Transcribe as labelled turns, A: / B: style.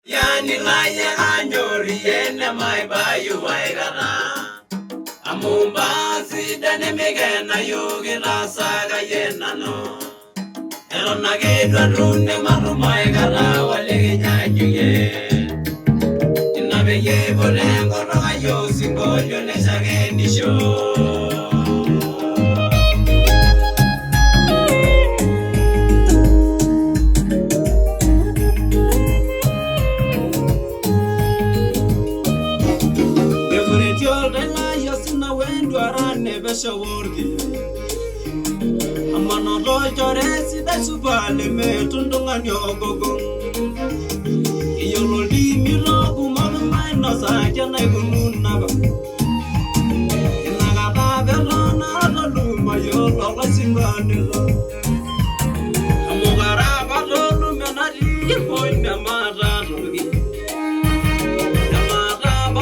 A: Yani laya anyori yene mai bayu waigana. Amumba sidane megena yogi la saga yena no. Elo nagedwa rune maru maigana walege nyajuye. Inabe ye bolengo roga yo singolyo ne sageni show. Amano lojore sida subale me tundunga nyogogo. Iyo loli miro kumano mai no sa jana gunu.